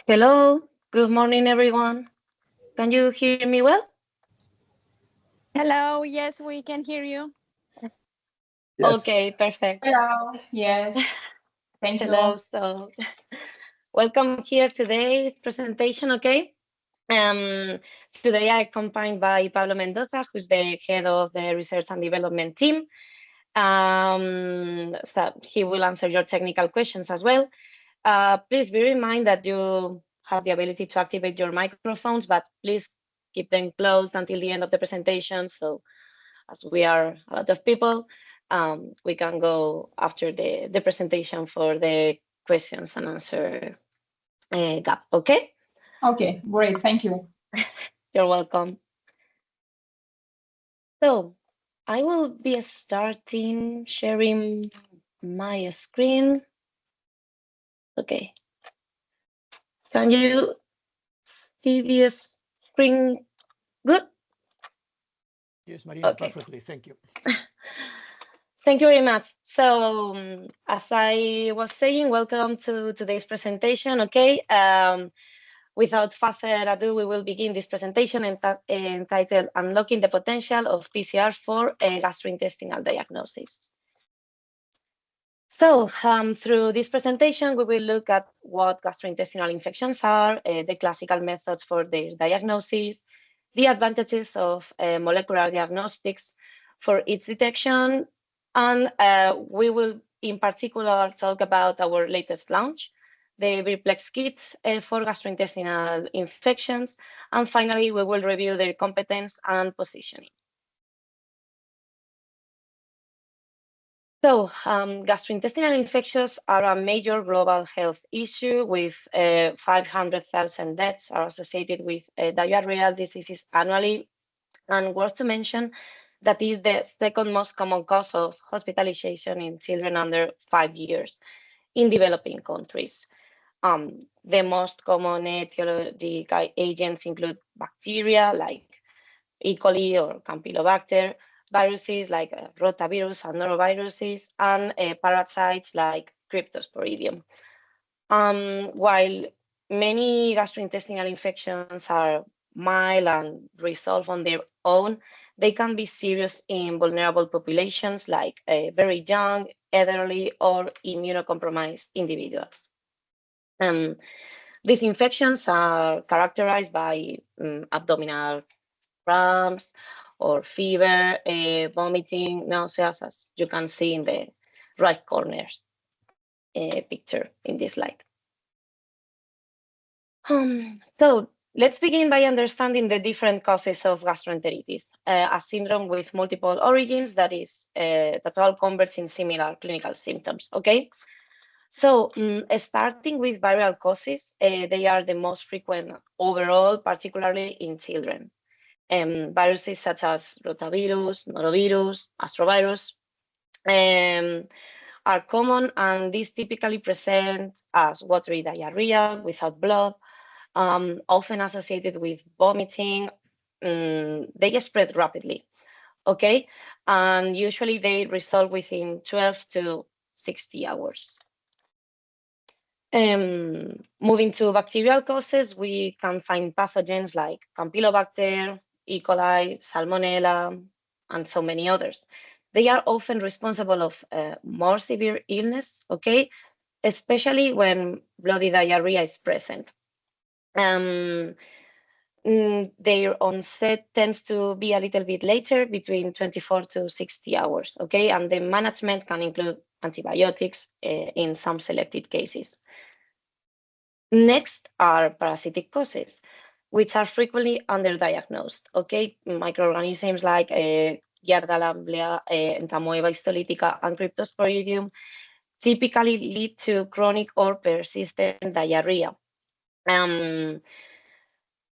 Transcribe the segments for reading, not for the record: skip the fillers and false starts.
Hello, good morning, everyone. Can you hear me well? Hello, yes, we can hear you. Okay, Yes. perfect. Hello. Yes. Thank Hello, you. so welcome here today's presentation, okay? Um, Today I accompanied by Pablo Mendoza, who's the head of the research and development team. So he will answer your technical questions as well. Please be reminded that you have the ability to activate your microphones, but please keep them closed until the end of the presentation. So as we are a lot of people, we can go after the presentation for the questions and answer gap, okay? Okay, great. Thank you. You're welcome. So I will be starting sharing my screen. Okay. Can you see the screen good? Yes, Marina, Okay. perfectly. Thank you. Thank you very much. So, as I was saying, welcome to today's presentation. Okay. Without further ado, we will begin this presentation entitled Unlocking the Potential of PCR for Gastrointestinal Diagnosis. So, through this presentation, we will look at what gastrointestinal infections are, the classical methods for their diagnosis, the advantages of molecular diagnostics for its detection, and we will in particular talk about our latest launch, the Virplex kits for gastrointestinal infections, and finally, we will review their competence and positioning. So, gastrointestinal infections are a major global health issue with 500,000 deaths are associated with diarrheal diseases annually. And worth to mention that is the second most common cause of hospitalization in children under 5 years in developing countries. The most common etiologic agents include bacteria like E. coli or Campylobacter, viruses like rotavirus and noroviruses, and parasites like Cryptosporidium. While many gastrointestinal infections are mild and resolve on their own, they can be serious in vulnerable populations like very young, elderly, or immunocompromised individuals. Um, these infections are characterized by abdominal cramps or fever, vomiting, nausea, as you can see in the right corners picture in this slide. So let's begin by understanding the different causes of gastroenteritis, a syndrome with multiple origins that all converge in similar clinical symptoms. Okay, so starting with viral causes, they are the most frequent overall, particularly in children. Viruses such as rotavirus, norovirus, astrovirus are common, and these typically present as watery diarrhea without blood, often associated with vomiting. They spread rapidly, okay? And usually they resolve within 12 to 60 hours. Moving to bacterial causes, we can find pathogens like Campylobacter, E. coli, Salmonella, and so many others. They are often responsible of more severe illness, okay, especially when bloody diarrhea is present. Their onset tends to be a little bit later, between 24 to 60 hours, okay, and the management can include antibiotics in some selected cases. Next are parasitic causes, which are frequently underdiagnosed. Okay, microorganisms like Giardia lamblia, Entamoeba histolytica, and Cryptosporidium typically lead to chronic or persistent diarrhea.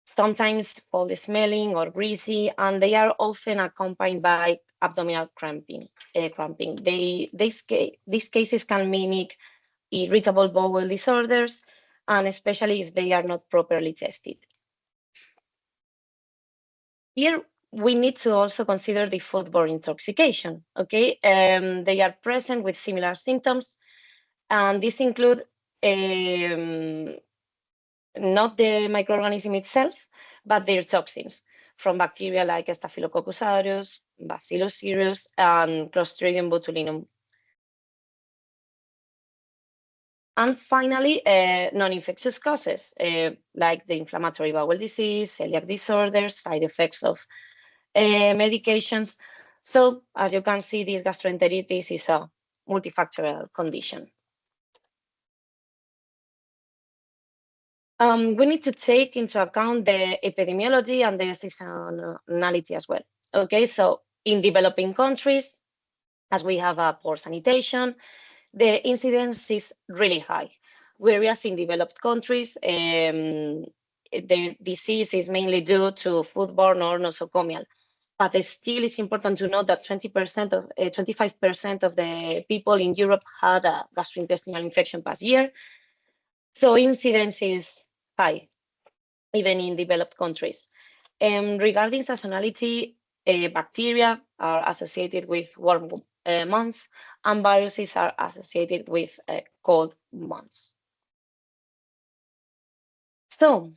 Sometimes foul smelling or greasy, and they are often accompanied by abdominal cramping. These cases can mimic irritable bowel disorders, and especially if they are not properly tested. Here, we need to also consider the foodborne intoxication, okay? They are present with similar symptoms, and these include not the microorganism itself, but their toxins from bacteria like Staphylococcus aureus, Bacillus cereus, and Clostridium botulinum. And finally, non-infectious causes like the inflammatory bowel disease, celiac disorders, side effects of medications. So as you can see, this gastroenteritis is a multifactorial condition. We need to take into account the epidemiology and the seasonality as well. Okay, so in developing countries, as we have a poor sanitation, the incidence is really high. Whereas in developed countries, the disease is mainly due to foodborne or nosocomial. But still, it's important to note that 25% of the people in Europe had a gastrointestinal infection past year. So incidence is high, even in developed countries. Regarding seasonality, bacteria are associated with warm months, and viruses are associated with cold months. So,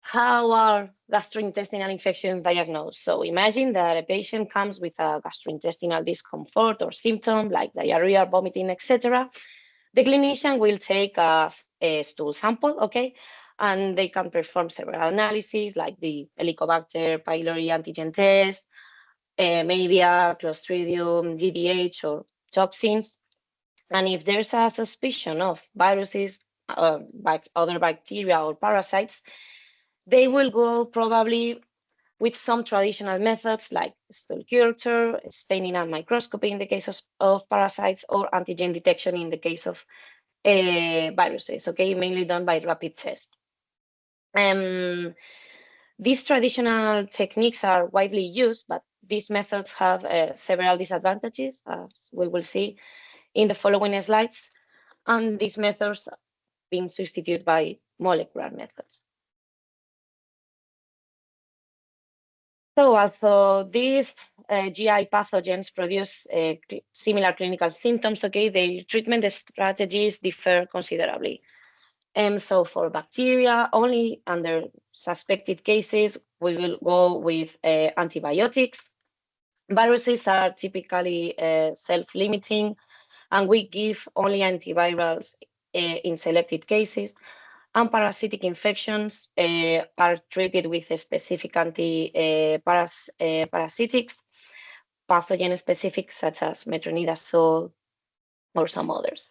how are gastrointestinal infections diagnosed? So imagine that a patient comes with a gastrointestinal discomfort or symptom like diarrhea, vomiting, etc. The clinician will take a stool sample, okay, and they can perform several analyses like the Helicobacter pylori antigen test, maybe a Clostridium, GDH, or toxins. And if there's a suspicion of viruses, other bacteria or parasites, they will go probably with some traditional methods like stool culture, staining and microscopy in the case of parasites, or antigen detection in the case of viruses, okay, mainly done by rapid test. These traditional techniques are widely used, but these methods have several disadvantages, as we will see in the following slides, and these methods are being substituted by molecular methods. So although these GI pathogens produce similar clinical symptoms, okay, their treatment strategies differ considerably. So for bacteria, only under suspected cases, we will go with antibiotics. Viruses are typically self-limiting, and we give only antivirals in selected cases. And parasitic infections are treated with specific anti-parasitics, pathogen-specific, such as metronidazole or some others.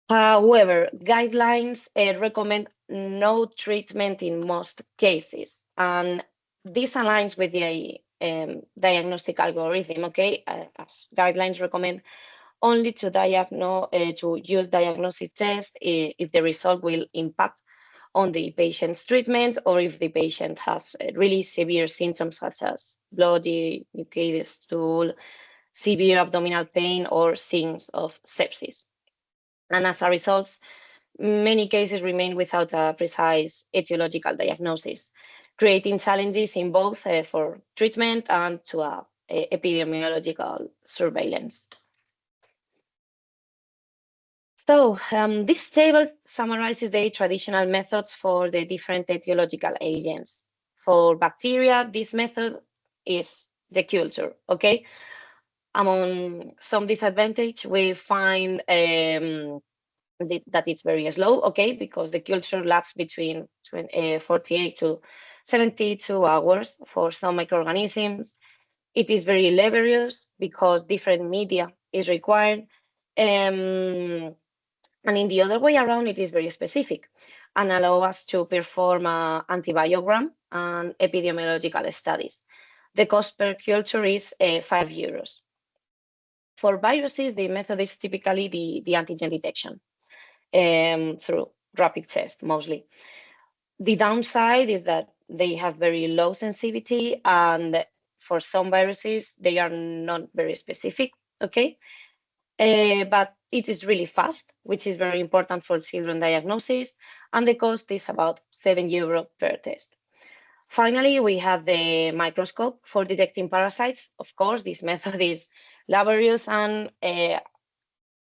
However, guidelines recommend no treatment in most cases, and this aligns with the diagnostic algorithm, okay? As guidelines recommend only to use diagnostic tests if the result will impact on the patient's treatment, or if the patient has really severe symptoms such as bloody, mucated stool, severe abdominal pain, or signs of sepsis. And as a result, many cases remain without a precise etiological diagnosis, creating challenges in both for treatment and to epidemiological surveillance. So this table summarizes the traditional methods for the different etiological agents. For bacteria, this method is the culture, okay? Among some disadvantage, we find that it's very slow, okay, because the culture lasts between 48 to 72 hours for some microorganisms. It is very laborious because different media is required. And in the other way around, it is very specific and allow us to perform antibiogram and epidemiological studies. The cost per culture is €5. For viruses, the method is typically the antigen detection through rapid test mostly. The downside is that they have very low sensitivity, and for some viruses, they are not very specific, okay? But it is really fast, which is very important for children diagnosis, and the cost is about €7 per test. Finally, we have the microscope for detecting parasites. Of course, this method is laborious, and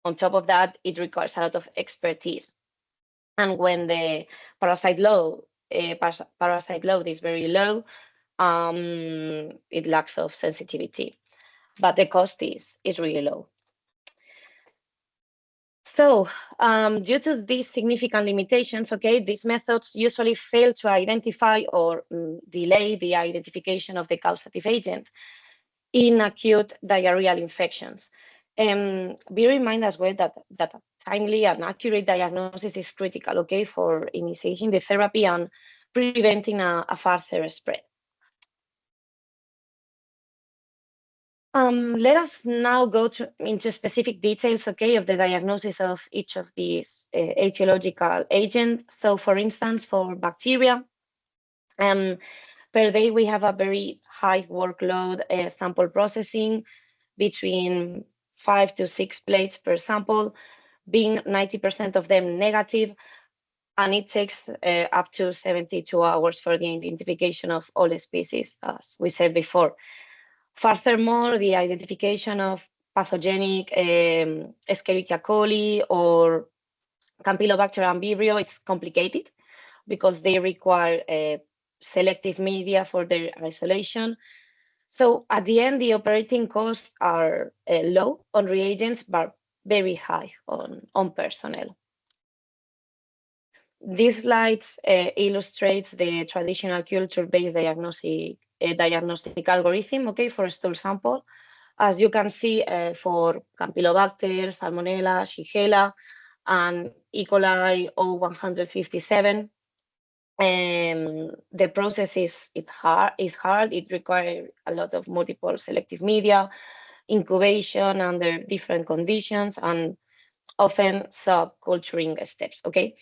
on top of that, it requires a lot of expertise. And when the parasite load is very low, it lacks of sensitivity, but the cost is really low. So due to these significant limitations, okay, these methods usually fail to identify or delay the identification of the causative agent in acute diarrheal infections. Be reminded as well that timely and accurate diagnosis is critical, okay, for initiating the therapy and preventing a further spread. Let us now go into specific details, okay, of the diagnosis of each of these etiological agents. So, for instance, for bacteria, per day we have a very high workload sample processing, between 5 to 6 plates per sample, being 90% of them negative, and it takes up to 72 hours for the identification of all the species, as we said before. Furthermore, the identification of pathogenic Escherichia coli or Campylobacter ambibrio is complicated because they require selective media for their isolation. So at the end, the operating costs are low on reagents, but very high on personnel. This slide illustrates the traditional culture-based diagnostic algorithm, okay, for a stool sample. As you can see, for Campylobacter, Salmonella, Shigella, and E. coli O157, the process is hard. It requires a lot of multiple selective media, incubation under different conditions, and often subculturing steps. Okay.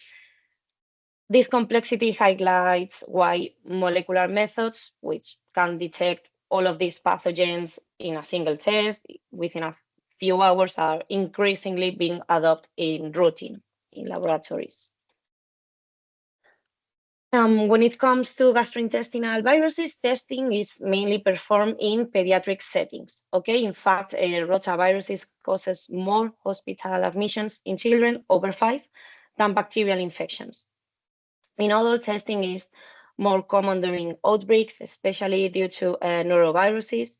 This complexity highlights why molecular methods, which can detect all of these pathogens in a single test within a few hours, are increasingly being adopted in routine in laboratories. When it comes to gastrointestinal viruses, testing is mainly performed in pediatric settings. Okay, in fact, rotaviruses causes more hospital admissions in children over 5 than bacterial infections. In adult, testing is more common during outbreaks, especially due to noroviruses.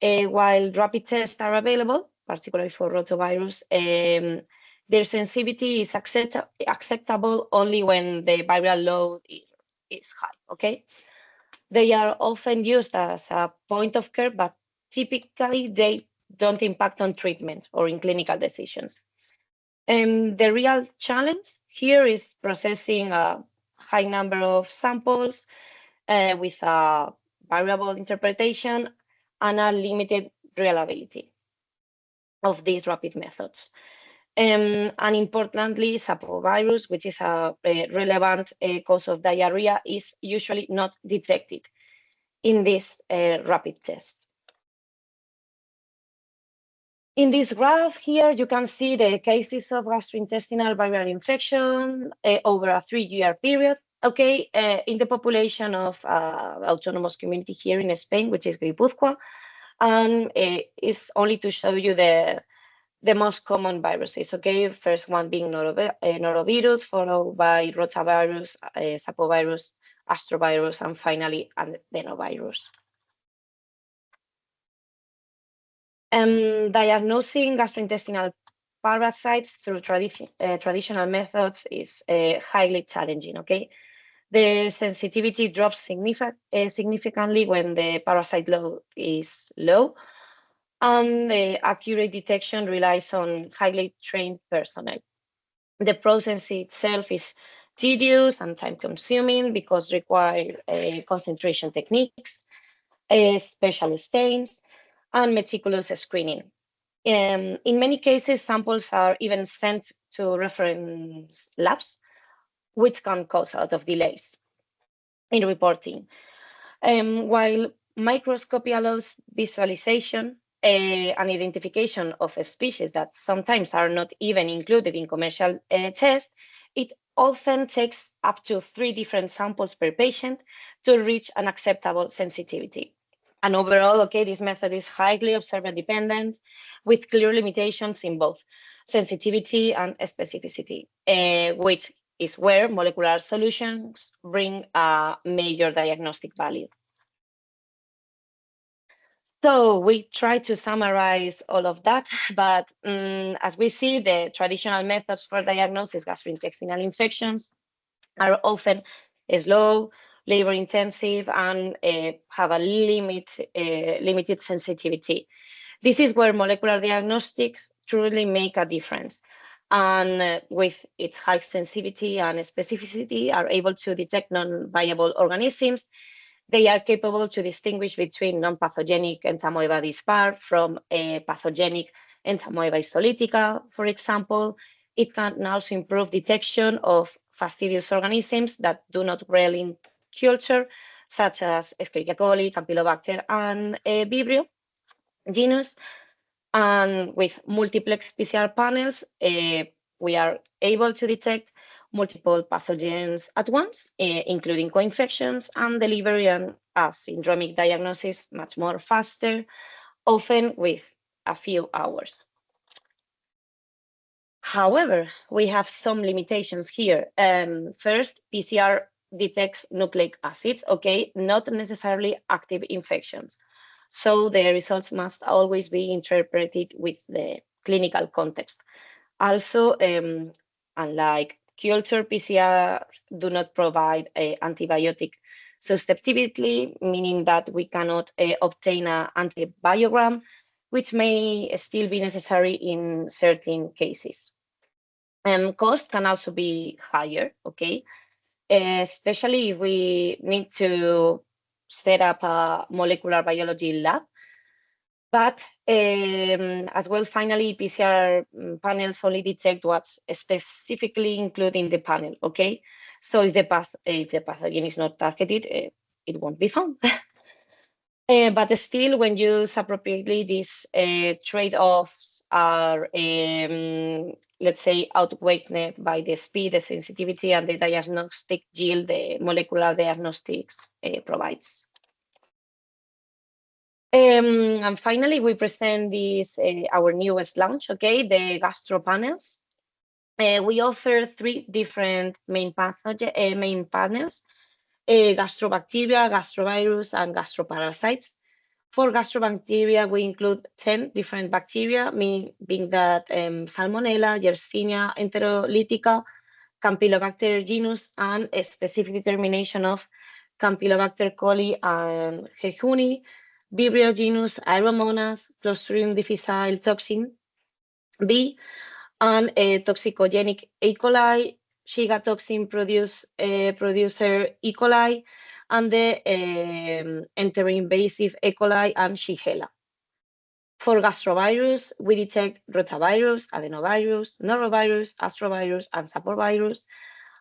While rapid tests are available, particularly for rotavirus, their sensitivity is acceptable only when the viral load is high, okay? They are often used as a point of care, but typically they don't impact on treatment or in clinical decisions. The real challenge here is processing a high number of samples with a variable interpretation and a limited reliability of these rapid methods. And importantly, sapovirus, which is a relevant cause of diarrhea, is usually not detected in this rapid test. In this graph here, you can see the cases of gastrointestinal viral infection over a 3-year period. Okay, in the population of autonomous community here in Spain, which is Guipúzcoa, and it's only to show you the most common viruses. Okay, first one being norovirus, followed by rotavirus, sapovirus, astrovirus, and finally adenovirus. Diagnosing gastrointestinal parasites through traditional methods is highly challenging. Okay, the sensitivity drops significantly when the parasite load is low, and the accurate detection relies on highly trained personnel. The process itself is tedious and time-consuming because require concentration techniques, special stains, and meticulous screening. In many cases, samples are even sent to reference labs, which can cause a lot of delays in reporting. While microscopy allows visualization and identification of species that sometimes are not even included in commercial tests, it often takes up to 3 different samples per patient to reach an acceptable sensitivity. And overall, okay, this method is highly observer dependent with clear limitations in both sensitivity and specificity, which is where molecular solutions bring a major diagnostic value. So we try to summarize all of that, but as we see, the traditional methods for diagnosis gastrointestinal infections are often slow, labor intensive, and have a limited sensitivity. This is where molecular diagnostics truly make a difference. And with its high sensitivity and specificity, are able to detect non-viable organisms. They are capable to distinguish between non-pathogenic Entamoeba dispar from a pathogenic Entamoeba histolytica, for example. It can also improve detection of fastidious organisms that do not grow in culture, such as Escherichia coli, Campylobacter, and Vibrio genus. And with multiplex PCR panels, we are able to detect multiple pathogens at once, including co-infections, and delivery and a syndromic diagnosis much more faster, often with a few hours. However, we have some limitations here. First, PCR detects nucleic acids, okay, not necessarily active infections. So the results must always be interpreted with the clinical context. Also, unlike culture, PCR do not provide antibiotic susceptibility, meaning that we cannot obtain an antibiogram, which may still be necessary in certain cases. Cost can also be higher, okay? Especially if we need to set up a molecular biology lab. But as well, finally, PCR panels only detect what's specifically included in the panel, okay? So if the pathogen is not targeted, it won't be found. But still, when used appropriately, these trade-offs are, let's say, outweighed by the speed, the sensitivity, and the diagnostic yield the molecular diagnostics provides. And finally, we present this, our newest launch, okay, the gastro panels. We offer 3 different main panels, gastrobacteria, gastrovirus, and gastroparasites. For gastrobacteria, we include 10 different bacteria, being that Salmonella, Yersinia, Enterolytica, Campylobacter genus, and a specific determination of Campylobacter coli and Jejuni, Vibrio genus, Aeromonas, Clostridium difficile toxin B, and a toxicogenic E. coli, Shiga toxin producer E. coli, and the enteroinvasive E. coli and Shigella. For gastrovirus, we detect rotavirus, adenovirus, norovirus, astrovirus, and sapovirus.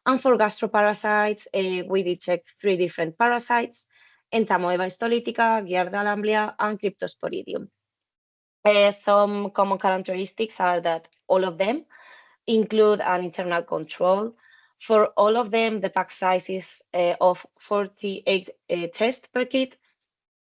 And for gastroparasites, we detect 3 different parasites, Entamoeba histolytica, Giardia lamblia, and Cryptosporidium. Some common characteristics are that all of them include an internal control. For all of them, the pack size is of 48 tests per kit.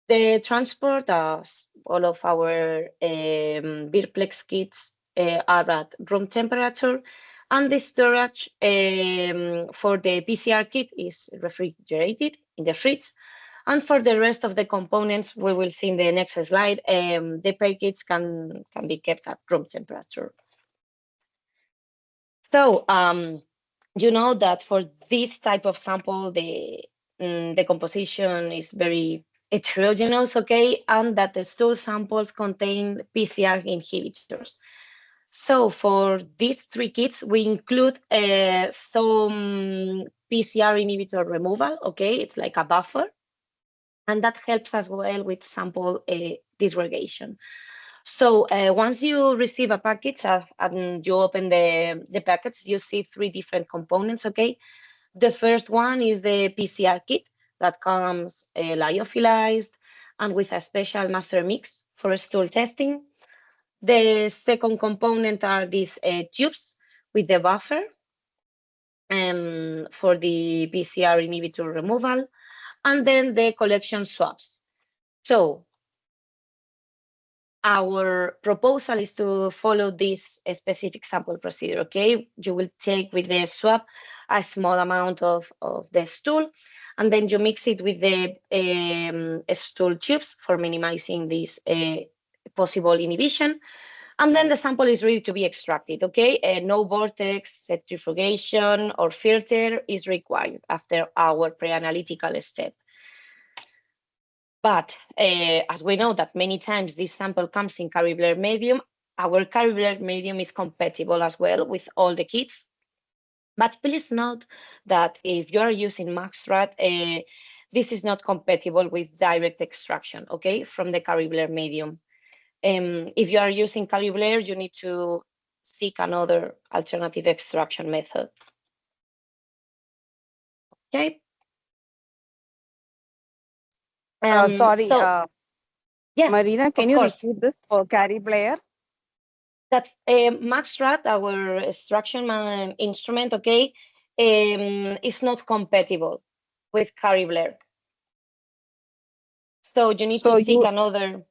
The transport, as all of our Birplex kits are at room temperature, and the storage for the PCR kit is refrigerated in the fridge. And for the rest of the components, we will see in the next slide, the packets can be kept at room temperature. So you know that for this type of sample, the composition is very heterogeneous, okay, and that the stool samples contain PCR inhibitors. So for these 3 kits, we include some PCR inhibitor removal, okay, it's like a buffer, and that helps as well with sample disgregation. So once you receive a package and you open the package, you see 3 different components, okay? The first one is the PCR kit that comes lyophilized and with a special master mix for stool testing. The second component are these tubes with the buffer for the PCR inhibitor removal, and then the collection swabs. So our proposal is to follow this specific sample procedure, okay? You will take with the swab a small amount of the stool, and then you mix it with the stool tubes for minimizing this possible inhibition. And then the sample is ready to be extracted, okay? No vortex, centrifugation, or filter is required after our pre-analytical step. But as we know that many times this sample comes in Caribler medium, our Caribler medium is compatible as well with all the kits. But please note that if you are using MaxRat, this is not compatible with direct extraction, okay, from the Caribler medium. If you are using Caribler, you need to seek another alternative extraction method. Okay. Sorry, Yes, Marina, can of you course. repeat this for Caribler? That MaxRat, our extraction instrument, okay, is not compatible with Caribler. So you need to seek another.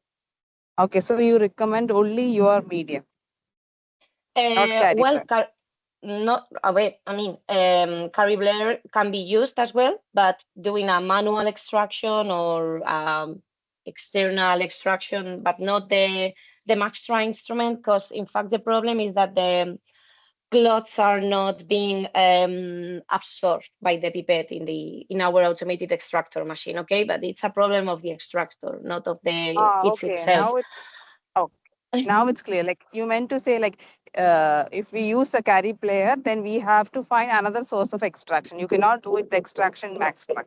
Okay, so you recommend only your medium, not Well, Caribler. not away. I mean, Caribler can be used as well, but doing a manual extraction or external extraction, but not the MaxRat instrument, because in fact the problem is that the clots are not being absorbed by the pipette in our automated extractor machine. Okay, but it's a problem of the extractor, not of the kits Okay, itself. now it's clear. Like you meant to say, like if we use a Caribler, then we have to find another source of extraction. You cannot do it the extraction maximum.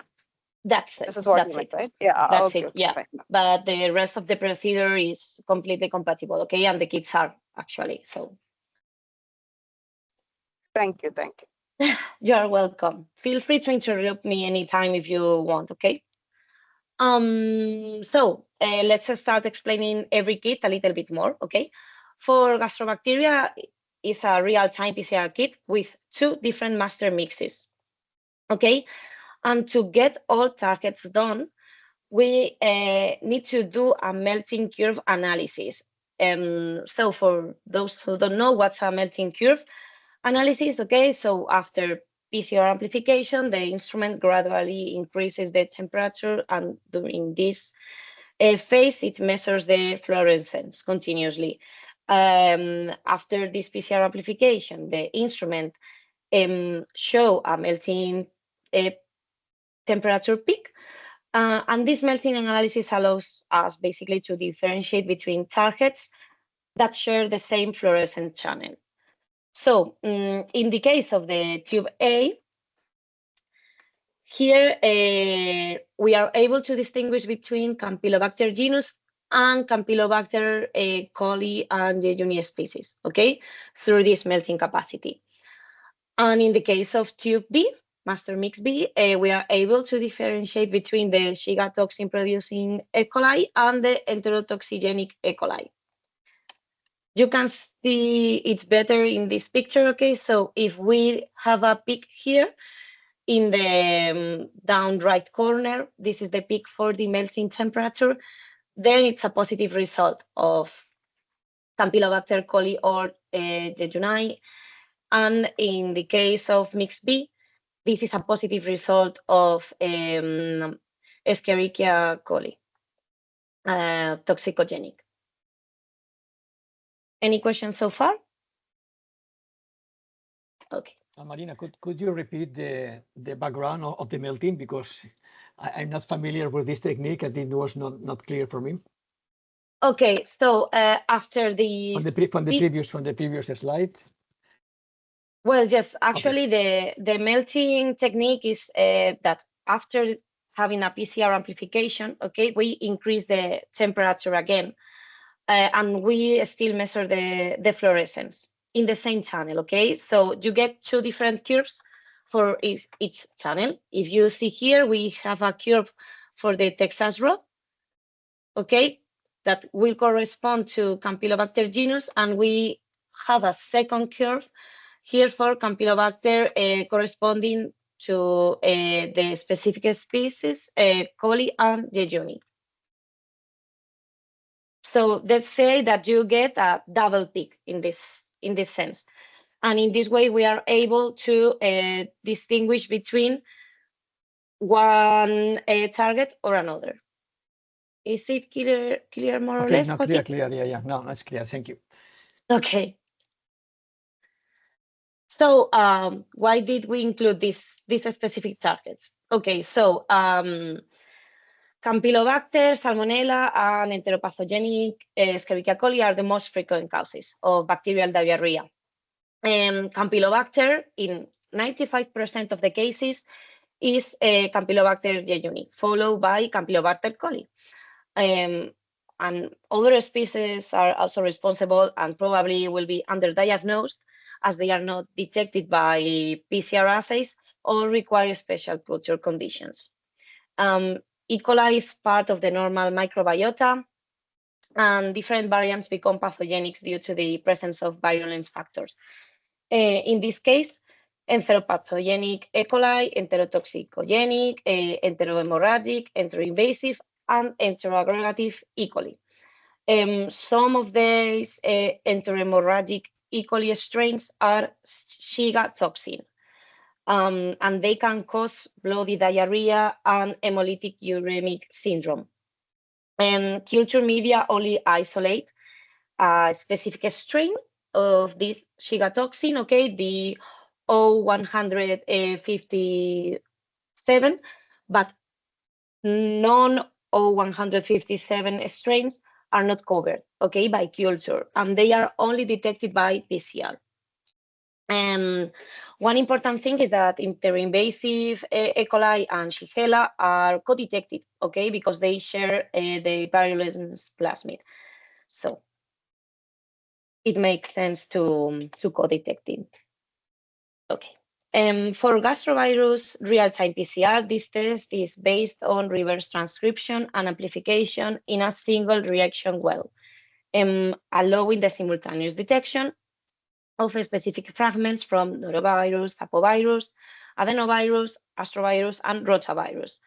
That's it. This is what That's you meant, it. right? Yeah. That's Okay. it. Okay, Yeah. fine. But the rest of the procedure is completely compatible. Okay, and the kits are actually so. Thank you. Thank you. You're welcome. Feel free to interrupt me anytime if you want. Okay. So let's start explaining every kit a little bit more. Okay. For gastrobacteria, is a real-time PCR kit with 2 different master mixes. Okay. And to get all targets done, we need to do a melting curve analysis. So for those who don't know what's a melting curve analysis, okay, so after PCR amplification, the instrument gradually increases the temperature, and during this phase, it measures the fluorescence continuously. After this PCR amplification, the instrument show a melting temperature peak, and this melting analysis allows us basically to differentiate between targets that share the same fluorescent channel. So in the case of the tube A, here we are able to distinguish between Campylobacter genus and Campylobacter coli and jejuni species, okay, through this melting capacity. And in the case of tube B, master mix B, we are able to differentiate between the Shiga toxin producing E. coli and the enterotoxigenic E. coli. You can see it better in this picture, okay? So if we have a peak here in the down right corner, this is the peak for the melting temperature, then it's a positive result of Campylobacter coli or jejuni. And in the case of mix B, this is a positive result of Escherichia coli, toxicogenic. Any questions so far? Okay. Marina, could you repeat the background of the melting, because I'm not familiar with this technique and it was not clear for me. Okay, so after the from the previous slide. Well, yes, actually the melting technique is that after having a PCR amplification, okay, we increase the temperature again, and we still measure the fluorescence in the same channel, okay? So you get 2 different curves for each channel. If you see here, we have a curve for the Texas rod, okay, that will correspond to Campylobacter genus, and we have a second curve here for Campylobacter corresponding to the specific species, coli and jejuni. So let's say that you get a double peak in this sense. And in this way, we are able to distinguish between one target or another. Is it clear more or Okay, less, no, Joaquin? clear. Yeah. No, that's clear. Thank you. Okay. So why did we include these specific targets? Okay, so Campylobacter, Salmonella, and enteropathogenic Escherichia coli are the most frequent causes of bacterial diarrhea. Campylobacter, in 95% of the cases, is Campylobacter jejuni, followed by Campylobacter coli. And other species are also responsible and probably will be underdiagnosed as they are not detected by PCR assays or require special culture conditions. E. coli is part of the normal microbiota, and different variants become pathogenic due to the presence of virulence factors. In this case, enteropathogenic E. coli, enterotoxicogenic, enterohemorrhagic, enteroinvasive, and enteroaggregative E. coli. Some of these enterohemorrhagic E. coli strains are Shiga toxin, and they can cause bloody diarrhea and hemolytic uremic syndrome. Culture media only isolate a specific strain of this Shiga toxin, okay, the O157, but non-O157 strains are not covered, okay, by culture, and they are only detected by PCR. One important thing is that enteroinvasive E. coli and Shigella are co-detected, okay, because they share the virulence plasmid. So it makes sense to co-detect it. Okay. For gastrovirus real-time PCR, this test is based on reverse transcription and amplification in a single reaction well, allowing the simultaneous detection of specific fragments from norovirus, apovirus, adenovirus, astrovirus, and rotavirus.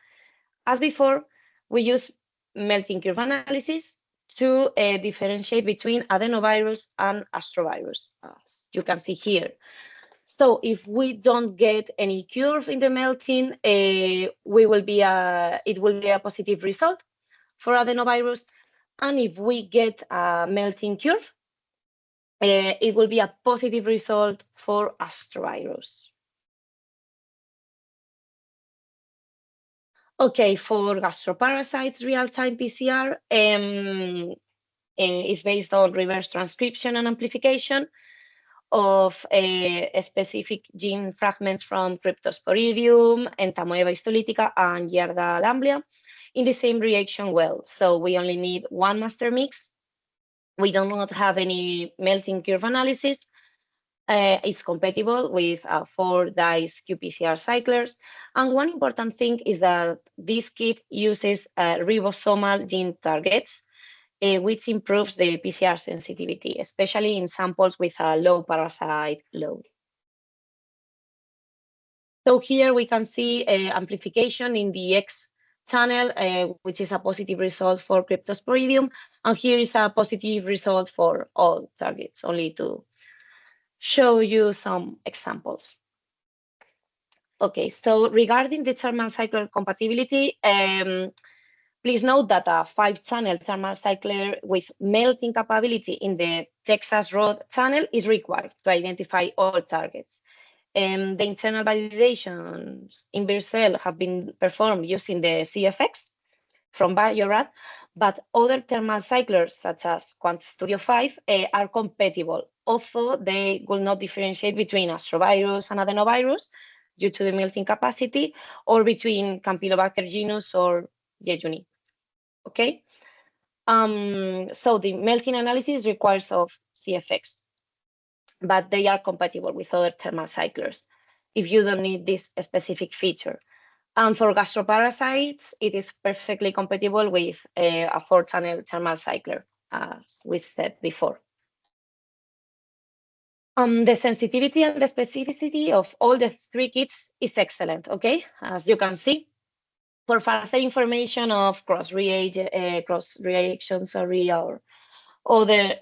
As before, we use melting curve analysis to differentiate between adenovirus and astrovirus, as you can see here. So if we don't get any curve in the melting, it will be a positive result for adenovirus. And if we get a melting curve, it will be a positive result for astrovirus. Okay, for gastroparasites, real-time PCR is based on reverse transcription and amplification of specific gene fragments from Cryptosporidium, Entamoeba histolytica, and Giardia lamblia in the same reaction well. So we only need one master mix. We do not have any melting curve analysis. It's compatible with 4 DICE qPCR cyclers. And one important thing is that this kit uses ribosomal gene targets, which improves the PCR sensitivity, especially in samples with a low parasite load. So here we can see amplification in the X channel, which is a positive result for Cryptosporidium, and here is a positive result for all targets, only to show you some examples. Okay, so regarding the thermal cycler compatibility, please note that a 5-channel thermal cycler with melting capability in the Texas rod channel is required to identify all targets. The internal validations in Vircell have been performed using the CFX from Biorad, but other thermal cyclers such as QuantStudio 5 are compatible, although they will not differentiate between astrovirus and adenovirus due to the melting capacity, or between Campylobacter genus or jejuni. Okay, so the melting analysis requires of CFX, but they are compatible with other thermal cyclers if you don't need this specific feature. And for gastroparasites, it is perfectly compatible with a 4-channel thermal cycler, as we said before. The sensitivity and the specificity of all the 3 kits is excellent, okay? As you can see, for further information of cross reactions, or other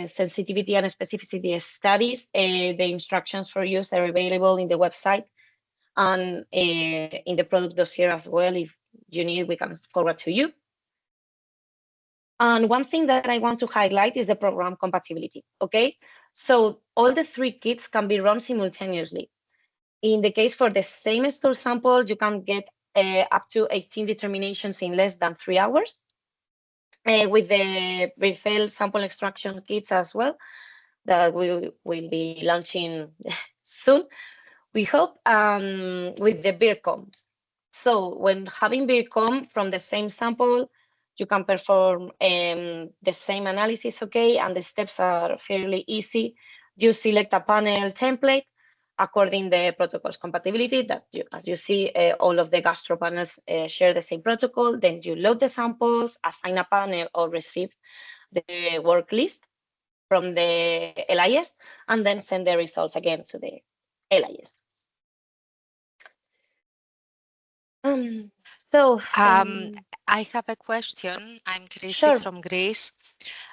sensitivity and specificity studies. The instructions for use are available in the website and in the product dossier as well. If you need, we can forward to you. And one thing that I want to highlight is the program compatibility, okay? So all the 3 kits can be run simultaneously. In the case for the same store sample, you can get up to 18 determinations in less than 3 hours. With the refill sample extraction kits as well, that we will be launching soon, we hope, with the BIRCOM. So when having BIRCOM from the same sample, you can perform the same analysis, okay, and the steps are fairly easy. You select a panel template according the protocol's compatibility that as you see, all of the gastro panels share the same protocol. Then you load the samples, assign a panel or receive the work list from the LIS, and then send the results again to the LIS. So I have a question. I'm Chrissy sure. from Greece.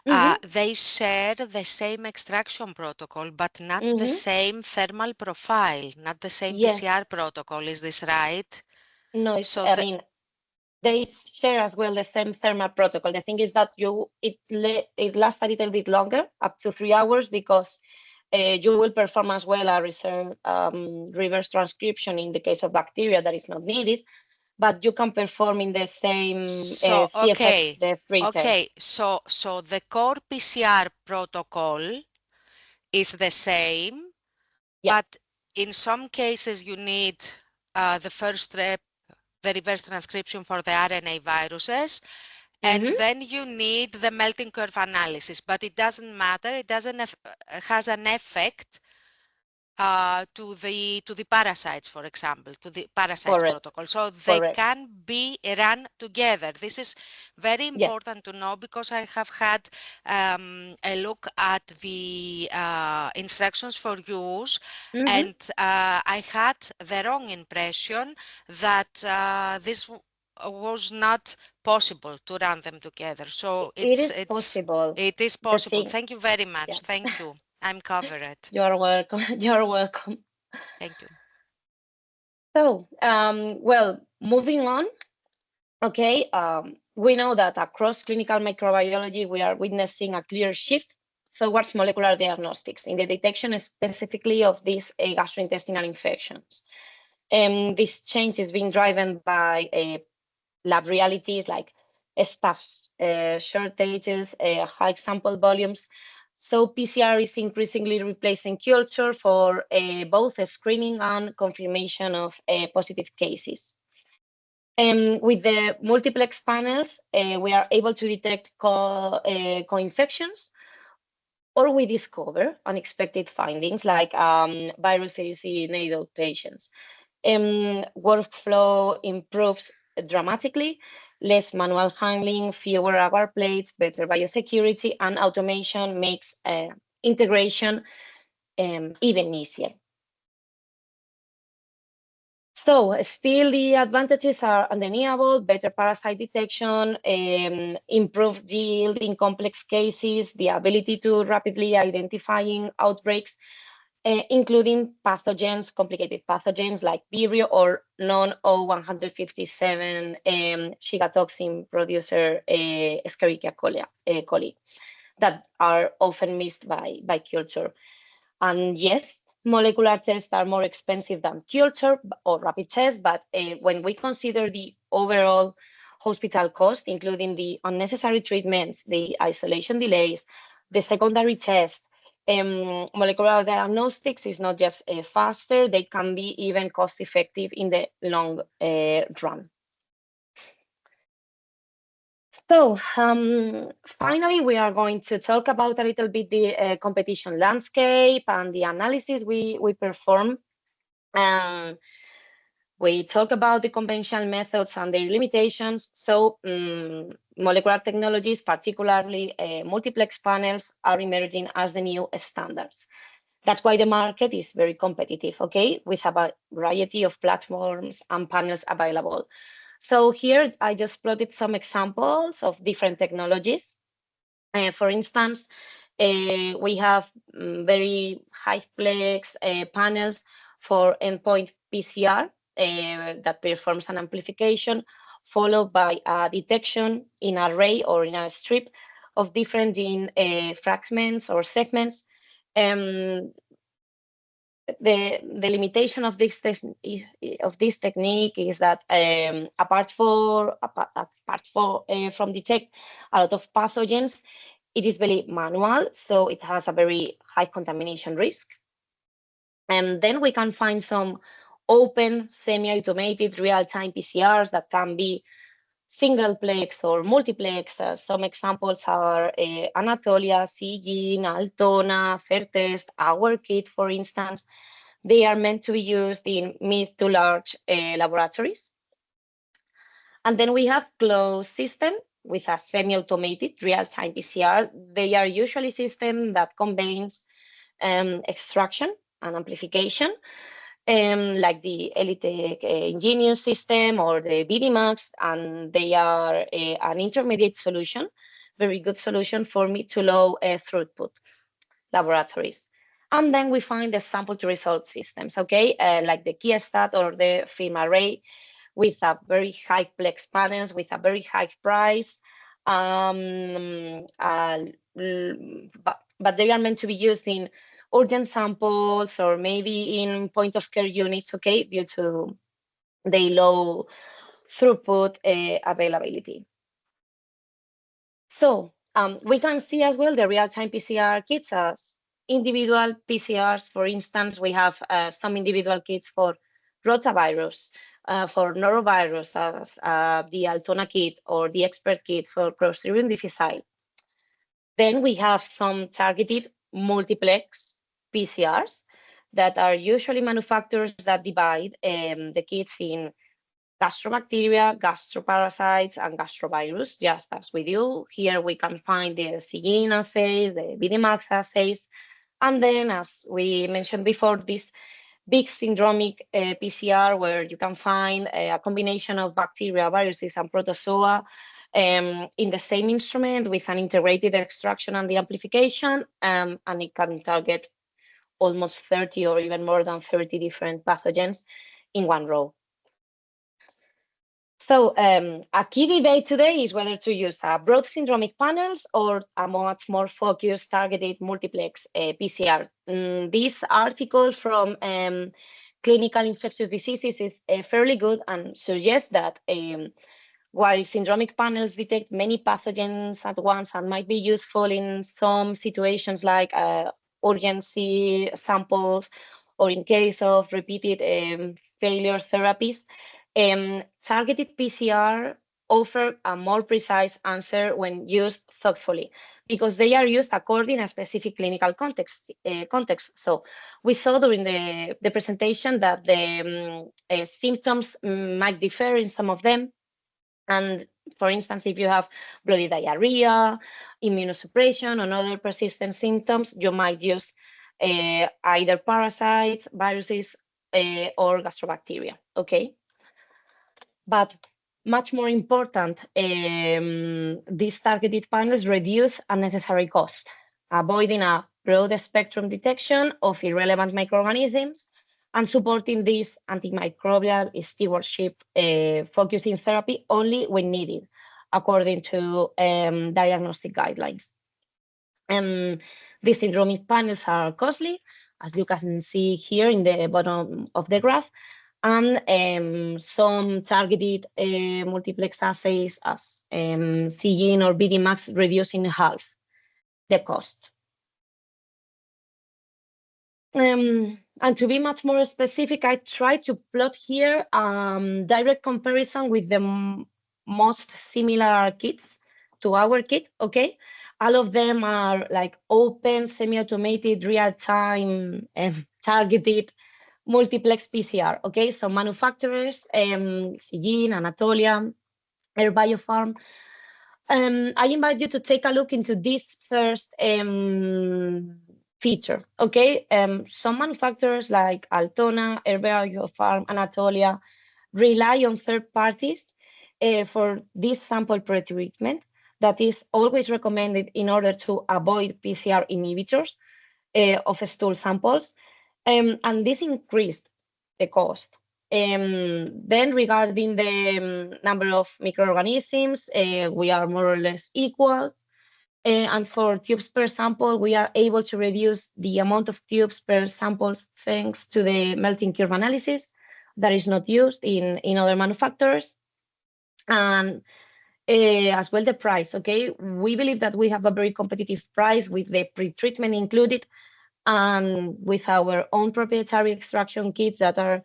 Mm-hmm. They share the same extraction protocol, but not the Mm-hmm. same thermal profile, not the same Yes. PCR protocol. Is this right? No, it's, So I mean, they share as well the same thermal protocol. The thing is that it lasts a little bit longer, up to 3 hours, because you will perform as well a reverse transcription in the case of bacteria that is not needed, but you can perform in the same CFX, the free test. So the core PCR protocol is the same, Yeah. but in some cases you need the first step, the reverse transcription for the RNA viruses, and Mm-hmm. then you need the melting curve analysis, but it doesn't matter. It doesn't has an effect to the parasites, for example, to the parasites Correct. protocol. So they Correct. can be run together. This is very Yes. important to know because I have had a look at the instructions for use, Mm-hmm. and I had the wrong impression that this was not possible to run them together. So It is possible. it is The possible. thing, Thank you very much. yeah. Thank you. I'm covered. You're welcome. You're welcome. Thank you. So, well, moving on. Okay, we know that across clinical microbiology, we are witnessing a clear shift towards molecular diagnostics in the detection specifically of these gastrointestinal infections. This change is being driven by lab realities like staff shortages, high sample volumes. So PCR is increasingly replacing culture for both screening and confirmation of positive cases. With the multiplex panels, we are able to detect co-infections, or we discover unexpected findings like viruses in adult patients. Workflow improves dramatically, less manual handling, fewer agar plates, better biosecurity, and automation makes integration even easier. So still the advantages are undeniable: better parasite detection, improved yield in complex cases, the ability to rapidly identifying outbreaks, including pathogens, complicated pathogens like Vibrio or non-O157 shigatoxin producer Escherichia coli that are often missed by culture. And yes, molecular tests are more expensive than culture or rapid tests, but when we consider the overall hospital cost, including the unnecessary treatments, the isolation delays, the secondary tests, molecular diagnostics is not just faster, they can be even cost effective in the long run. So finally, we are going to talk about a little bit the competition landscape and the analysis we perform. We talk about the conventional methods and their limitations. So molecular technologies, particularly multiplex panels, are emerging as the new standards. That's why the market is very competitive, okay? We have a variety of platforms and panels available. So here I just plotted some examples of different technologies. For instance, we have very high-plex panels for endpoint PCR that performs an amplification, followed by a detection in an array or in a strip of different gene fragments or segments. The limitation of this technique is that apart from detect a lot of pathogens, it is very manual, so it has a very high contamination risk. And then we can find some open, semi-automated real-time PCRs that can be singleplex or multiplex. Some examples are Anatolia, Seegene, Altona, Fairtest, our kit, for instance. They are meant to be used in mid to large laboratories. And then we have closed system with a semi-automated real-time PCR. They are usually systems that combines extraction and amplification, like the ELITech Ingenious system or the BDMAX, and they are an intermediate solution, very good solution for mid to low throughput laboratories. And then we find the sample to result systems, okay, like the KIAstat or the FilmArray, with a very high plex panels, with a very high price. But they are meant to be used in urgent samples or maybe in point of care units, okay, due to the low throughput availability. So we can see as well the real-time PCR kits as individual PCRs. For instance, we have some individual kits for rotavirus, for norovirus as the Altona kit or the expert kit for Clostridium difficile. Then we have some targeted multiplex PCRs that are usually manufacturers that divide the kits in gastrobacteria, gastroparasites, and gastrovirus, just as we do. Here we can find the Seegene assays, the BDMAX assays, and then, as we mentioned before, this big syndromic PCR where you can find a combination of bacteria, viruses, and protozoa in the same instrument with an integrated extraction and the amplification, and it can target almost 30 or even more than 30 different pathogens in one row. So a key debate today is whether to use broad syndromic panels or a much more focused targeted multiplex PCR. This article from Clinical Infectious Diseases is fairly good and suggests that while syndromic panels detect many pathogens at once and might be useful in some situations like urgency samples or in case of repeated failure therapies, targeted PCR offer a more precise answer when used thoughtfully because they are used according to a specific clinical context. So we saw during the presentation that the symptoms might differ in some of them. And for instance, if you have bloody diarrhea, immunosuppression, or other persistent symptoms, you might use either parasites, viruses, or gastrobacteria, okay? But much more important, these targeted panels reduce unnecessary cost, avoiding a broad spectrum detection of irrelevant microorganisms and supporting this antimicrobial stewardship, focusing therapy only when needed, according to diagnostic guidelines. These syndromic panels are costly, as you can see here in the bottom of the graph, and some targeted multiplex assays as Seegene or BDMAX reduce in half the cost. And to be much more specific, I try to plot here direct comparison with the most similar kits to our kit, okay? All of them are like open, semi-automated, real-time, targeted multiplex PCR, okay? So manufacturers, Seegene, Anatolia, Air Biopharm. I invite you to take a look into this first feature, okay? Some manufacturers like Altona, Air Biopharm, Anatolia rely on third parties for this sample pre-treatment, that is always recommended in order to avoid PCR inhibitors of stool samples. And this increased the cost. Then regarding the number of microorganisms, we are more or less equal. And for tubes per sample, we are able to reduce the amount of tubes per samples thanks to the melting curve analysis that is not used in other manufacturers. And as well the price, okay? We believe that we have a very competitive price with the pre-treatment included and with our own proprietary extraction kits that are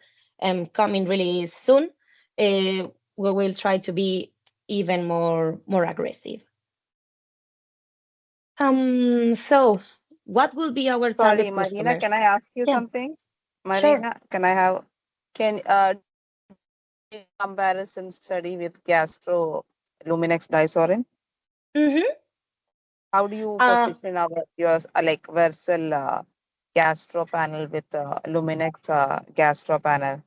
coming really soon. We will try to be even more aggressive. So what will be our target Sorry, Marina, customers? can I ask you Yeah, something? sure. Marina, can comparison study with gastro luminex disorin? Mm-hmm. How do you position yours like Versal gastro panel with luminex gastro panel?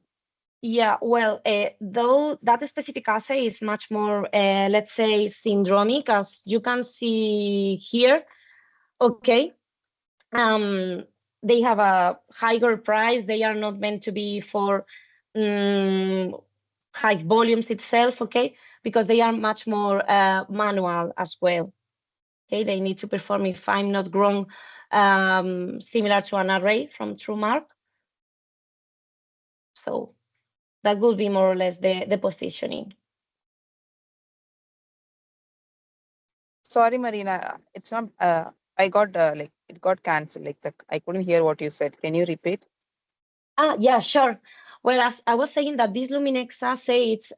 Yeah, well, though that specific assay is much more, let's say, syndromic, as you can see here, okay? They have a higher price. They are not meant to be for high volumes itself, okay? Because they are much more manual as well. Okay, they need to perform, if I'm not wrong, similar to an array from TrueMark. So that would be more or less the positioning. Sorry, Marina, it's not. I got like it got cancelled. Like I couldn't hear what you said. Can you repeat? Yeah, sure. Well, as I was saying that this Luminex assay, it's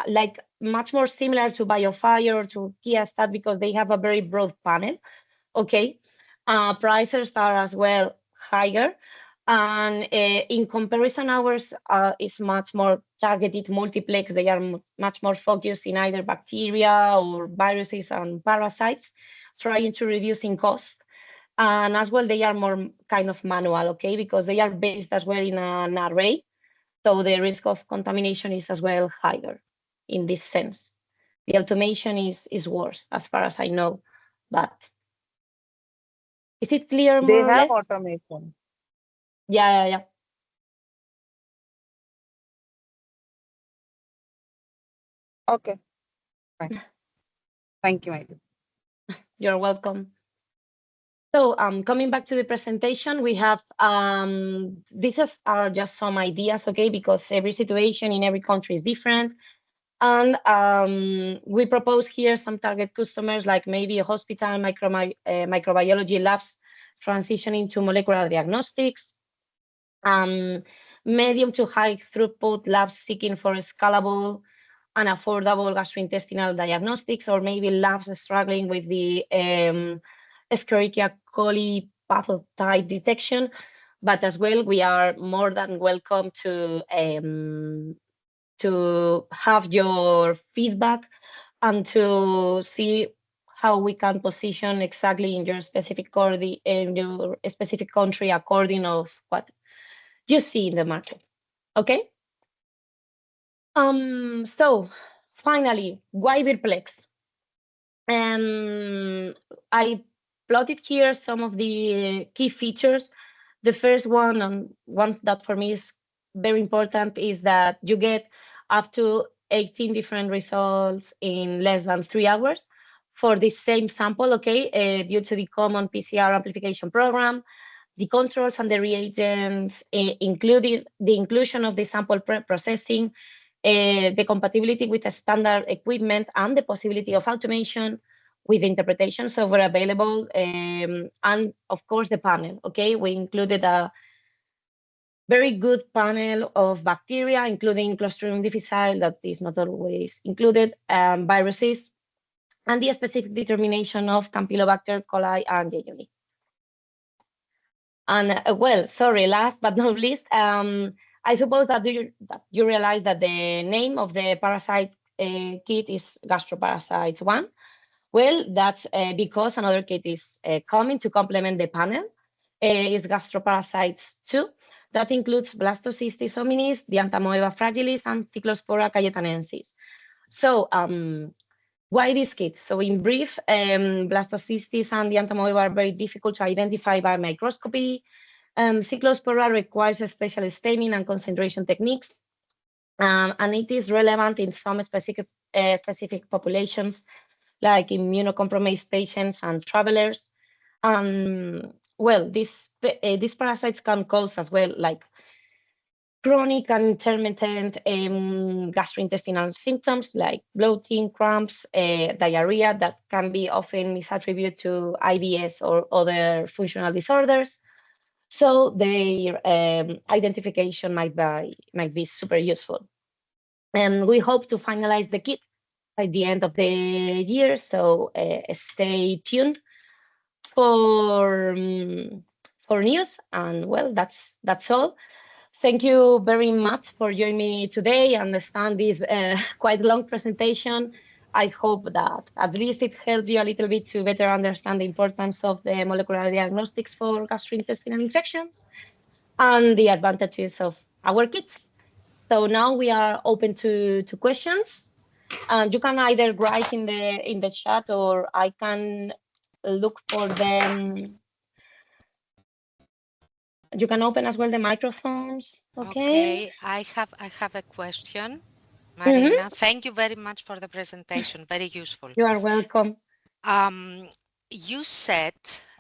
like much more similar to BioFire or to Kiastat because they have a very broad panel. Okay, prices are as well higher, and in comparison, ours is much more targeted multiplex. They are much more focused in either bacteria or viruses and parasites, trying to reduce in cost. And as well, they are more kind of manual, okay, because they are based as well in an array. So the risk of contamination is as well higher in this sense. The automation is worse as far as I know, but is it clear They more or have less? automation. Yeah. Okay, fine. Thank you, Marina. You're welcome. So coming back to the presentation, we have, are just some ideas, okay, because every situation in every country is different. And we propose here some target customers, like maybe a hospital, microbiology labs transitioning to molecular diagnostics, medium to high throughput labs seeking for scalable and affordable gastrointestinal diagnostics, or maybe labs struggling with the Escherichia coli pathotype detection. But as well, we are more than welcome to have your feedback and to see how we can position exactly in your specific country according of what you see in the market. Okay. So finally, why Virplex? I plotted here some of the key features. The first one, and one that for me is very important, is that you get up to 18 different results in less than 3 hours for the same sample, okay, due to the common PCR amplification program, the controls and the reagents, including the inclusion of the sample processing, the compatibility with the standard equipment, and the possibility of automation with interpretation software available, and of course the panel. Okay, we included a very good panel of bacteria, including Clostridium difficile that is not always included, viruses, and the specific determination of Campylobacter coli and Jejuni. And well, sorry, last but not least, I suppose that you realize that the name of the parasite kit is Gastroparasites 1. Well, that's because another kit is coming to complement the panel. Is Gastroparasites 2. That includes Blastocystis hominis, the Entamoeba fragilis, and Cyclospora cayetanensis. So Why this kit? So in brief, blastocystis and the entamoeba are very difficult to identify by microscopy. Cyclospora requires special staining and concentration techniques, and it is relevant in some specific populations, like immunocompromised patients and travelers. Well, these parasites can cause as well, like chronic and intermittent gastrointestinal symptoms like bloating, cramps, diarrhea that can be often misattributed to IBS or other functional disorders. So their identification might be super useful. And we hope to finalize the kit by the end of the year, so stay tuned for news. And well, that's all. Thank you very much for joining me today. I understand this quite long presentation. I hope that at least it helped you a little bit to better understand the importance of the molecular diagnostics for gastrointestinal infections and the advantages of our kits. So now we are open to questions. And you can either write in the chat, or I can look for them. You can open as well the microphones. Okay. I have a question, Marina. Thank you very much for the presentation. Very useful. You are welcome. You said,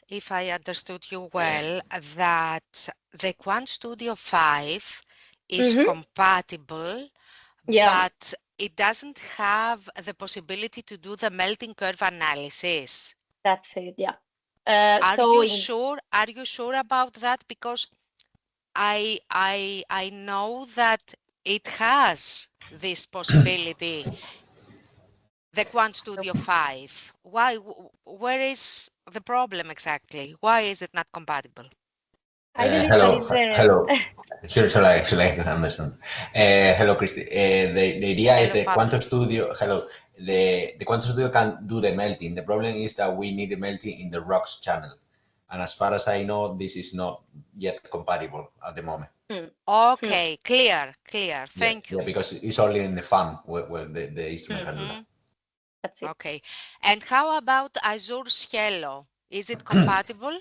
if I understood you well, that the Quant Studio 5 is compatible, but it doesn't have the possibility to do the melting curve analysis. That's it, yeah. Are you sure about that? Because I know that it has this possibility, the Quant Studio 5. Why? Where is the problem exactly? Why is it not compatible? I believe Hello, that is hello. Shall I understand? Hello, Christy. The idea is the Quantum Studio. Hello. The Quantum Studio can do the melting. The problem is that we need the melting in the ROX channel. And as far as I know, this is not yet compatible at the moment. Okay, clear. Thank you. Yeah, because it's only in the FAM where the instrument can do that. That's it. Okay. And how about Azure Cielo? Is it compatible?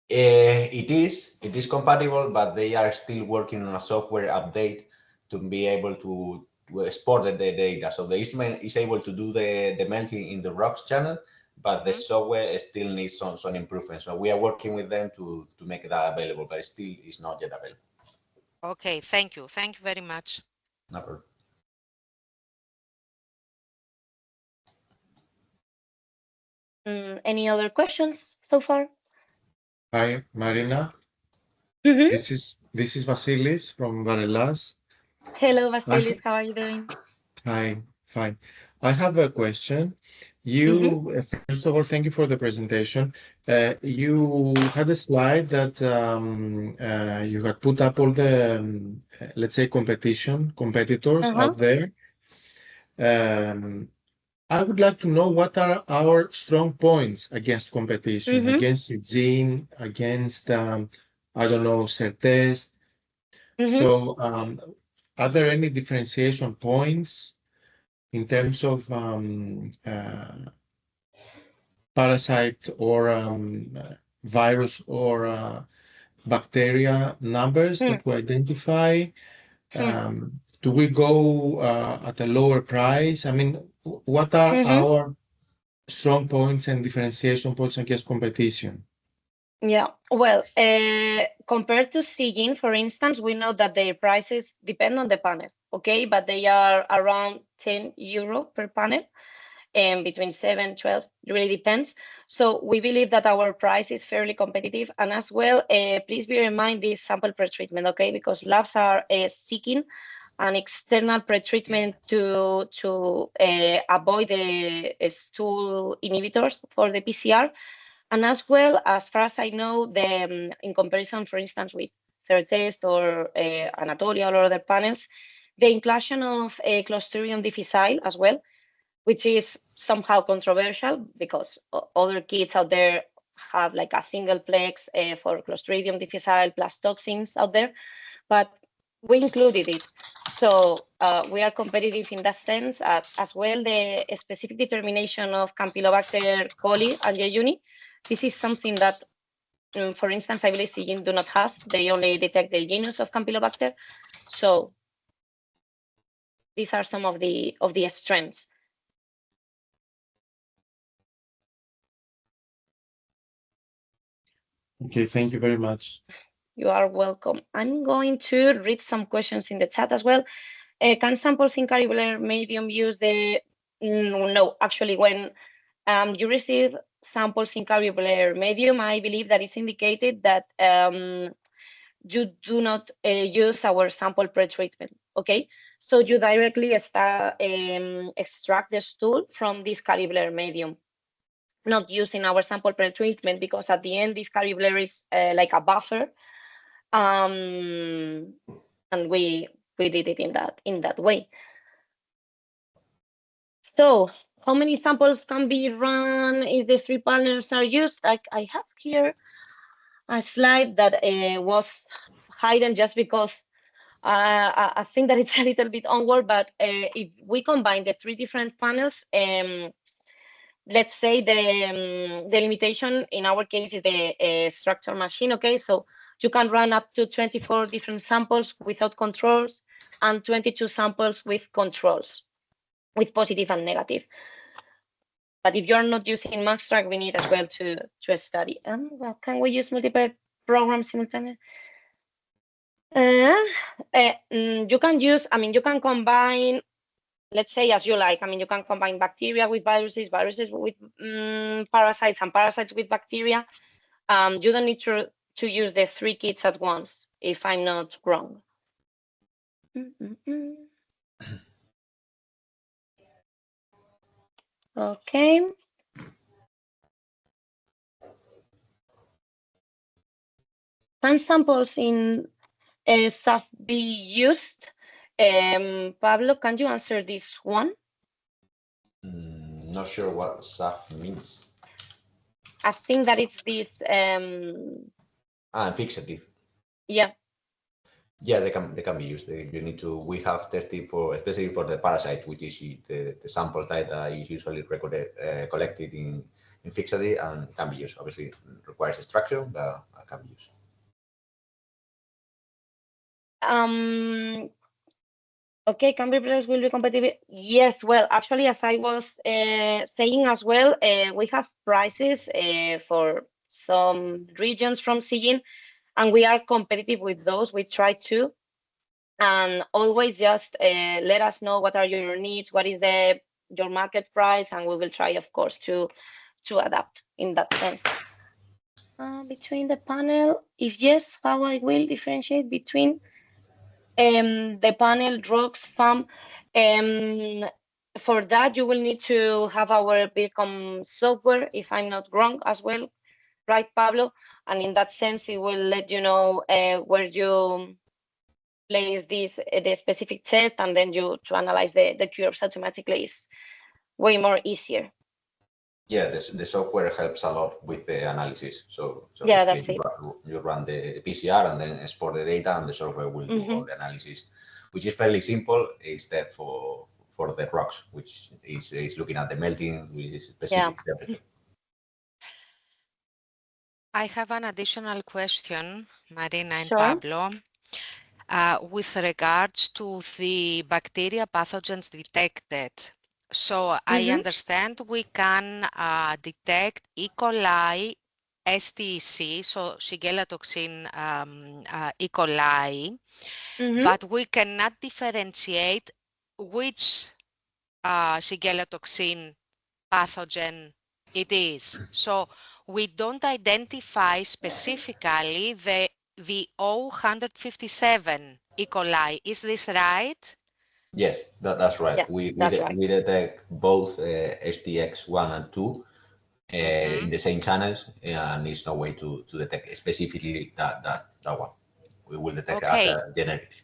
It is compatible, but they are still working on a software update to be able to export the data. So the instrument is able to do the melting in the ROX channel, but the software still needs some improvements. So we are working with them to make that available, but it still is not yet available. Okay, thank you. Thank you very much. No problem. Any other questions so far? Hi, Marina. This is Vasilis from Varelas. Hello, Vasilis. How are you doing? Hi, fine. I have a question. You, first of all, thank you for the presentation. You had a slide that you had put up all the, let's say, competitors out there. I would like to know what are our strong points against competition, against Syngene, against, I don't know, Certest. So are there any differentiation points in terms of parasite or virus or bacteria numbers that we identify? Do we go at a lower price? I mean, what are our strong points and differentiation points against competition? Yeah, well, compared to Syngene, for instance, we know that their prices depend on the panel, okay? But they are around 10 euro per panel, and between 7, 12, it really depends. So we believe that our price is fairly competitive. And as well, please bear in mind this sample pretreatment, okay? Because labs are seeking an external pretreatment to avoid the stool inhibitors for the PCR. And as well, as far as I know, in comparison, for instance, with Certest or Anatolia or other panels, the inclusion of Clostridium difficile as well, which is somehow controversial because other kits out there have like a single plex for Clostridium difficile plus toxins out there, but we included it. So we are competitive in that sense. As well, the specific determination of Campylobacter coli and jejuni. This is something that, for instance, I believe Sigyn do not have. They only detect the genus of Campylobacter. So these are some of the strengths. Okay, thank you very much. You are welcome. I'm going to read some questions in the chat as well. Can samples in carrier medium use the... No, actually, when you receive samples in carrier medium, I believe that it's indicated that you do not use our sample pre-treatment, okay? So you directly extract the stool from this carrier medium, not using our sample pre-treatment, because at the end, this carrier is like a buffer. And we did it in that way. So how many samples can be run if the 3 panels are used? I have here a slide that was hidden just because I think that it's a little bit onward, but if we combine the 3 different panels, let's say the limitation in our case is the structure machine, okay? So you can run up to 24 different samples without controls and 22 samples with controls, with positive and negative. But if you're not using MaxTrack, we need as well to study. Well, can we use multiple programs simultaneously? You can use, you can combine, let's say, as you like. You can combine bacteria with viruses, viruses with parasites, and parasites with bacteria. You don't need to use the 3 kits at once, if I'm not wrong. Okay. Can samples in SAF be used? Pablo, can you answer this one? Not sure what SAF means. I think that it's this. Fixative. Yeah. Yeah, they can be used. You need to. We have tested for, especially for the parasite, which is the sample type that is usually collected in fixative and can be used. Obviously, it requires extraction, but can be used. Okay, Cambridge Press will be competitive. Yes, well, actually, as I was saying as well, we have prices for some regions from Sigyn, and we are competitive with those. We try to, and always just let us know what are your needs, what is your market price, and we will try, of course, to adapt in that sense. Between the panel, if yes, how I will differentiate between the panel, drugs, FAM. For that, you will need to have our BIRCOM software, if I'm not wrong, as well, right, Pablo? And in that sense, it will let you know where you place the specific test, and then to analyze the curves automatically is way more easier. Yeah, the software helps a lot with the analysis. So yeah, that's it. You run the PCR and then export the data, and the software will do all the analysis, which is fairly simple. Instead for the rocks, which is looking at the melting, which is specific temperature. I have an additional question, Marina and Sure. Pablo, with regards to the bacteria pathogens detected. So I understand we can detect E. coli, STEC, so Shigella toxin E. coli, but we cannot differentiate which Shigella toxin pathogen it is. So we don't identify specifically the O157 E. coli. Is this right? Yes, that's right. Yeah, We detect both STX1 and 2 in the same channels, and there's no way to detect specifically that one. We will detect as a generic.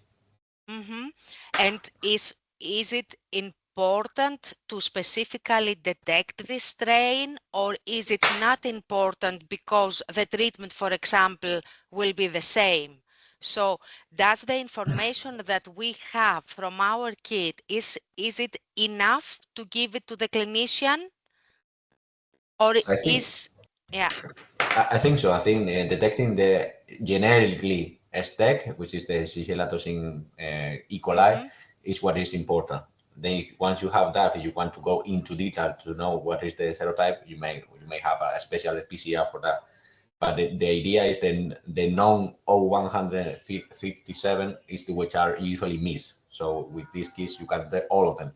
And is it important to specifically detect this strain, or is it not important because the treatment, for example, will be the same? So does the information that we have from our kit, is it enough to give it to the clinician? Or I think is, yeah. I think so. I think detecting the generically STEC, which is the Shigella toxin E. coli, is what is important. Then once you have that, if you want to go into detail to know what is the serotype, you may have a special PCR for that. But the idea is then the known O157 is the which are usually missed. So with these kits, you can get all of them.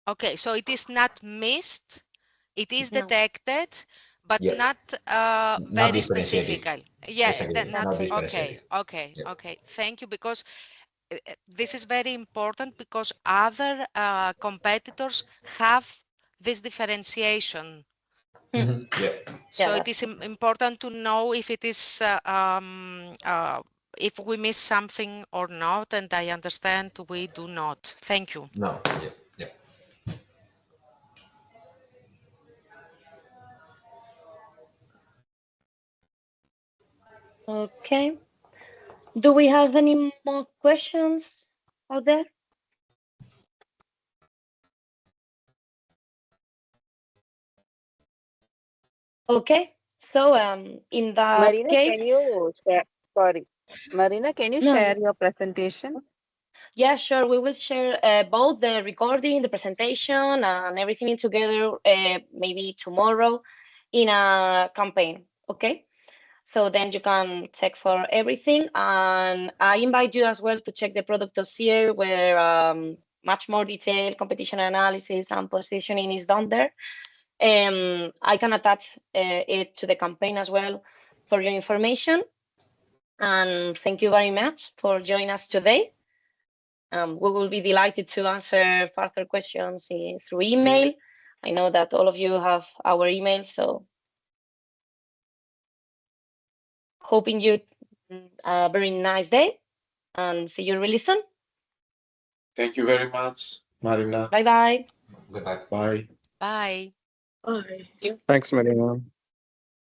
Okay, so it is not missed, it is No. detected, but Yeah. not Not very differentiated. specifically. Yeah, Exactly. Not Not so. differentiated. okay. Yeah. Thank you, because this is very important, because other competitors have this differentiation. Yeah. So Yeah, it is important to know if it is if we miss something or not, and I understand we do not. Thank you. No. Yeah. Yeah. okay. Do we have any more questions out there? Okay, so in that Marina, case, can you share? Sorry, Marina, can you no, share your presentation? yeah, sure. We will share both the recording, the presentation, and everything together maybe tomorrow in a campaign. Okay, so then you can check for everything, and I invite you as well to check the product dossier where much more detailed competition analysis and positioning is done there. I can attach it to the campaign as well for your information. And thank you very much for joining us today. We will be delighted to answer further questions through email. I know that all of you have our email, so hoping you a very nice day and see you really soon. Thank you very much, Marina. Bye bye. Goodbye. Bye. Bye. Bye. Thanks, Marina.